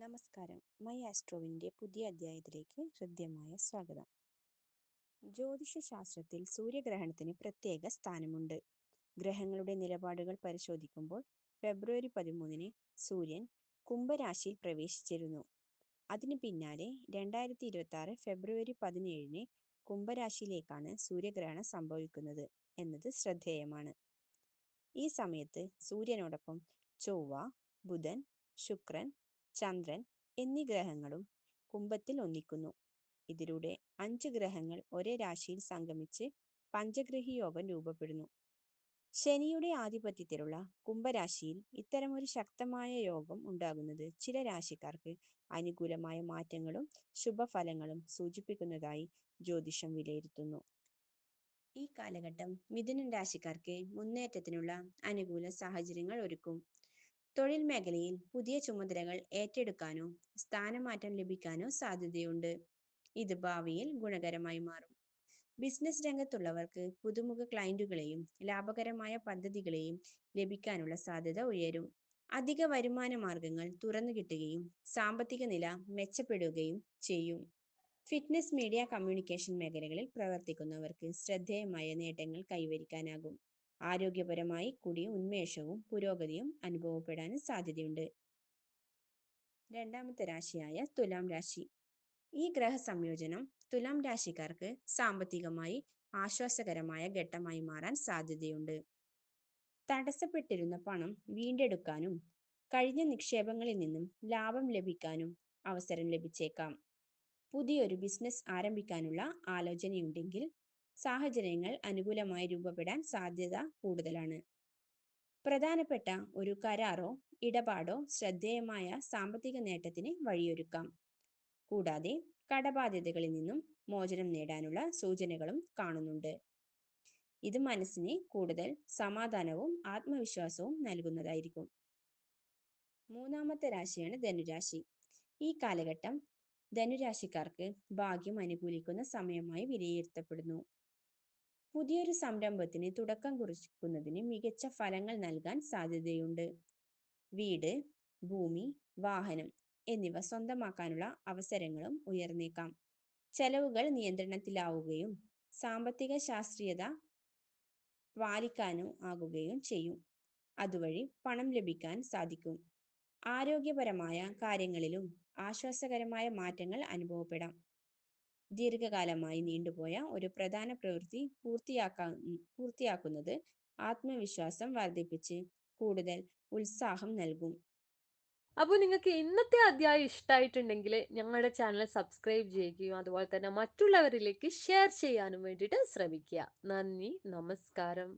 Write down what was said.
നമസ്കാരം. മൈ ആസ്ട്രോവിൻ്റെ പുതിയ അധ്യായത്തിലേക്ക് ഹൃദ്യമായ സ്വാഗതം. ജ്യോതിഷശാസ്ത്രത്തിൽ സൂര്യഗ്രഹണത്തിന് പ്രത്യേക സ്ഥാനമുണ്ട്. ഗ്രഹങ്ങളുടെ നിലപാടുകൾ പരിശോധിക്കുമ്പോൾ ഫെബ്രുവരി 13 സൂര്യൻ കുംഭരാശിയിൽ പ്രവേശിച്ചിരുന്നു. അതിനു പിന്നാലെ 2026 ഫെബ്രുവരി 17 കുംഭരാശിയിലേക്കാണ് സൂര്യഗ്രഹണം സംഭവിക്കുന്നത് എന്നത് ശ്രദ്ധേയമാണ്. ഈ സമയത്ത് സൂര്യനോടൊപ്പം ചൊവ്വ, ബുധൻ, ശുക്രൻ, ചന്ദ്രൻ എന്നീ ഗ്രഹങ്ങളും കുംഭത്തിൽ ഒന്നിക്കുന്നു. ഇതിലൂടെ 5 ഗ്രഹങ്ങൾ ഒരേ രാശിയിൽ സംഗമിച്ച് പഞ്ചഗ്രഹി യോഗം രൂപപ്പെടുന്നു. ശനിയുടെ ആധിപത്യത്തിലുള്ള കുംഭരാശിയിൽ ഇത്തരമൊരു ശക്തമായ യോഗം ഉണ്ടാകുന്നത് ചില രാശിക്കാർക്ക് അനുകൂലമായ മാറ്റങ്ങളും ശുഭഫലങ്ങളും സൂചിപ്പിക്കുന്നതായി ജ്യോതിഷം വിലയിരുത്തുന്നു. ഈ കാലഘട്ടം മിഥുനം രാശിക്കാർക്ക് മുന്നേറ്റത്തിനുള്ള അനുകൂല സാഹചര്യങ്ങൾ ഒരുക്കും. തൊഴിൽ മേഖലയിൽ പുതിയ ചുമതലകൾ ഏറ്റെടുക്കാനോ സ്ഥാനമാറ്റം ലഭിക്കാനോ സാധ്യതയുണ്ട്. ഇത് ഭാവിയിൽ ഗുണകരമായി മാറും. ബിസിനസ് രംഗത്തുള്ളവർക്ക് പുതുമുഖ ക്ലയന്റുകളെയും ലാഭകരമായ പദ്ധതികളെയും ലഭിക്കാനുള്ള സാധ്യത ഉയരും. അധിക വരുമാന മാർഗങ്ങൾ തുറന്നു കിട്ടുകയും സാമ്പത്തിക നില മെച്ചപ്പെടുകയും ചെയ്യും. ഫിറ്റ്നസ്, മീഡിയ, കമ്മ്യൂണിക്കേഷൻ മേഖലകളിൽ പ്രവർത്തിക്കുന്നവർക്ക് ശ്രദ്ധേയമായ നേട്ടങ്ങൾ കൈവരിക്കാനാകും. ആരോഗ്യപരമായി കൂടിയ ഉന്മേഷവും പുരോഗതിയും അനുഭവപ്പെടാനും സാധ്യതയുണ്ട്. രണ്ടാമത്തെ രാശിയായ തുലാം രാശി. ഈ ഗ്രഹ സംയോജനം തുലാം രാശിക്കാർക്ക് സാമ്പത്തികമായി ആശ്വാസകരമായ ഘട്ടമായി മാറാൻ സാധ്യതയുണ്ട്. തടസ്സപ്പെട്ടിരുന്ന പണം വീണ്ടെടുക്കാനും കഴിഞ്ഞ നിക്ഷേപങ്ങളിൽ നിന്നും ലാഭം ലഭിക്കാനും അവസരം ലഭിച്ചേക്കാം. പുതിയൊരു ബിസിനസ് ആരംഭിക്കാനുള്ള ആലോചനയുണ്ടെങ്കിൽ സാഹചര്യങ്ങൾ അനുകൂലമായി രൂപപ്പെടാൻ സാധ്യത കൂടുതലാണ്. പ്രധാനപ്പെട്ട ഒരു കരാറോ ഇടപാടോ ശ്രദ്ധേയമായ സാമ്പത്തിക നേട്ടത്തിന് വഴിയൊരുക്കാം. കൂടാതെ കടബാധ്യതകളിൽ നിന്നും മോചനം നേടാനുള്ള സൂചനകളും കാണുന്നുണ്ട്. ഇത് മനസ്സിന് കൂടുതൽ സമാധാനവും ആത്മവിശ്വാസവും നൽകുന്നതായിരിക്കും. മൂന്നാമത്തെ രാശിയാണ് ധനുരാശി. ഈ കാലഘട്ടം ധനുരാശിക്കാർക്ക് ഭാഗ്യം അനുകൂലിക്കുന്ന സമയമായി വിലയിരുത്തപ്പെടുന്നു. പുതിയൊരു സംരംഭത്തിന് തുടക്കം കുറിക്കുന്നതിന് മികച്ച ഫലങ്ങൾ നൽകാൻ സാധ്യതയുണ്ട്. വീട്, ഭൂമി, വാഹനം എന്നിവ സ്വന്തമാക്കാനുള്ള അവസരങ്ങളും ഉയർന്നേക്കാം. ചെലവുകൾ നിയന്ത്രണത്തിലാവുകയും സാമ്പത്തിക ശാസ്ത്രീയത പാലിക്കാനും ആകുകയും ചെയ്യും. അതുവഴി പണം ലഭിക്കാൻ സാധിക്കും. ആരോഗ്യപരമായ കാര്യങ്ങളിലും ആശ്വാസകരമായ മാറ്റങ്ങൾ അനുഭവപ്പെടാം. ദീർഘകാലമായി നീണ്ടുപോയ ഒരു പ്രധാന പ്രവൃത്തി പൂർത്തിയാക്കുന്നത് ആത്മവിശ്വാസം വർദ്ധിപ്പിച്ച് കൂടുതൽ ഉത്സാഹം നൽകും. അപ്പോൾ നിങ്ങൾക്ക് ഇന്നത്തെ അധ്യായം ഇഷ്ടമായിട്ടുണ്ടെങ്കിൽ ഞങ്ങളുടെ ചാനൽ സബ്സ്ക്രൈബ് ചെയ്യുകയും അതുപോലെ തന്നെ മറ്റുള്ളവരിലേക്ക് ഷെയർ ചെയ്യാനും വേണ്ടിയിട്ട് ശ്രമിക്കുക. നന്ദി, നമസ്കാരം.